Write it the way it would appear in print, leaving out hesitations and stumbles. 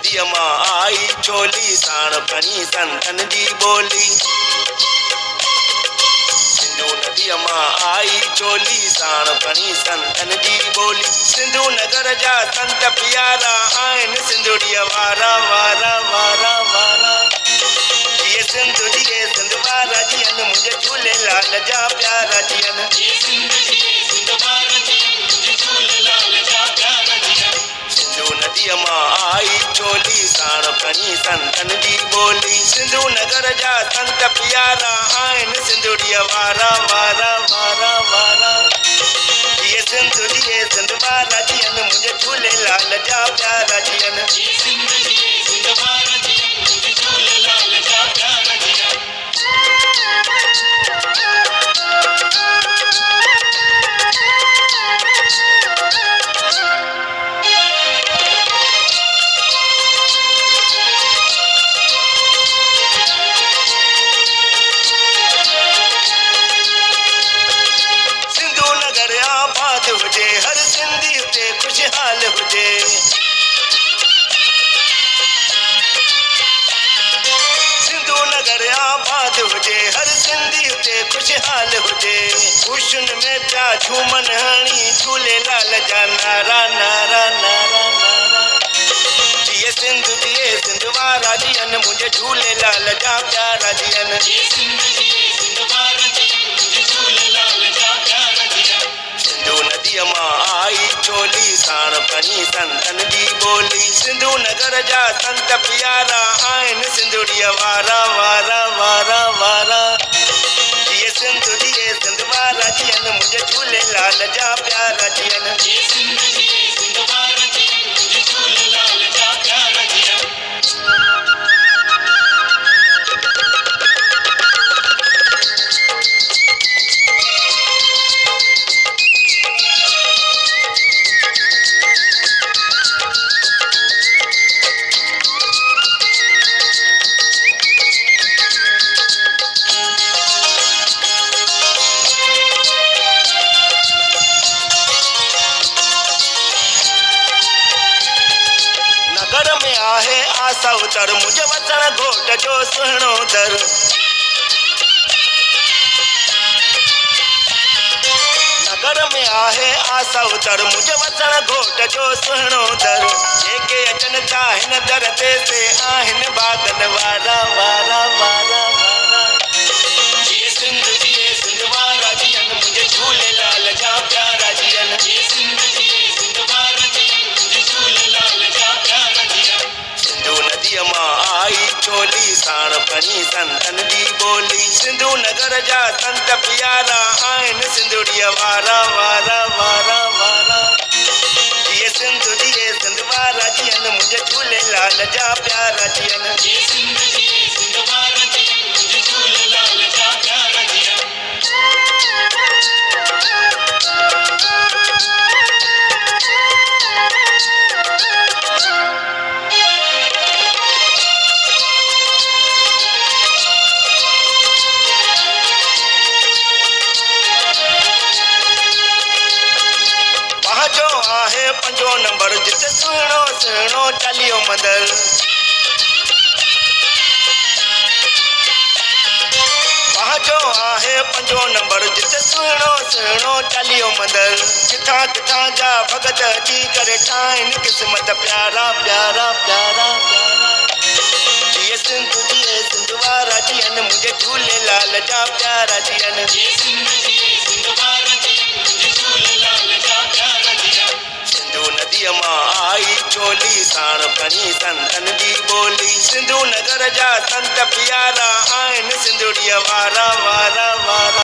नदीअ मां आई चोली साण खणी संतन जी ॿोली। सिंधू नदीअ मां आई चोली साण खणी संतन जी ॿोली। सिंधू नगर जा संत प्यारा आहिनि सिंधुड़ीअ वारा वारा वारा वारा। ये सिंधु जिए सिंध वारा जियन मुझे झूलेलाल जा प्यारा जियन। सिंधू नदीअ मां आई चोली साण खणी संतन जी ॿोली। सिंधू नगर जा संत प्यारा आहिनि सिंधुड़ीअ वारा वारा वारा वारा। ये सिंधु जिए सिंध वारा जियन मुझे झूलेलाल जा प्यारा जियन। हर सिंधी उते खुशहाल हुजे। सिंधू नगर आबाद हुजे हर सिंधी उते खुशहाल हुजे। खुशन में प्या झूमन हणी झूलेलाल जा नारा नारा नारा नारा। जिए सिंधु जिए सिंध वारा जियन मुझे झूलेलाल जा प्यारा जियन। सिंधू नदीअ मां आई चोली साण खणी संतन जी ॿोली। सिंधू नगर जा संत प्यारा आहिनि सिंधुड़ीअ वारा वारा वारा वारा। जिए सिंधु जिए सिंध वारा जियन मुझे झूलेलाल जा प्यारा जियन। आहे आसा उतर मुझे वतन घोट जो सुहिणो दर। नगर में आहे आसा उतर मुझे वतन घोट जो सुहिणो दर। जेके अचनि था हिन दर ते से आहिनि बादल वारा वारा वारा वारा। जिए सिंधु जिए सिंध वारा जियन मुझे झूलेलाल जा प्यारा जियन। नदीअ मां आई चोली साण खणी संतन जी ॿोली। सिंधू नगर जा संत प्यारा आहिनि सिंधुड़ीअ वारा वारा वारा वारा। जिए सिंधु जिए सिंध वारा जियन मुझे झूलेलाल जा प्यारा जियन। आहे पंजो नंबर जिते सुहिणो सुहिणो चालीहो मंदर। वहाजो आहे पंजो नंबर जिते सुहिणो सुहिणो चालीहो मंदर। किथां किथां जा भगत अची करे ठाहिनि क़िस्मत प्यारा प्यारा प्यारा प्यारा। जिए सिंधु जिए सिंध वारा जियन मुझे झूलेलाल जा प्यारा जियन। सिंधू नदीअ मां आई चोली साण खणी संतन जी ॿोली। सिंधू नगर जा संत प्यारा आहिनि सिंधुड़ीअ वारा वारा वारा।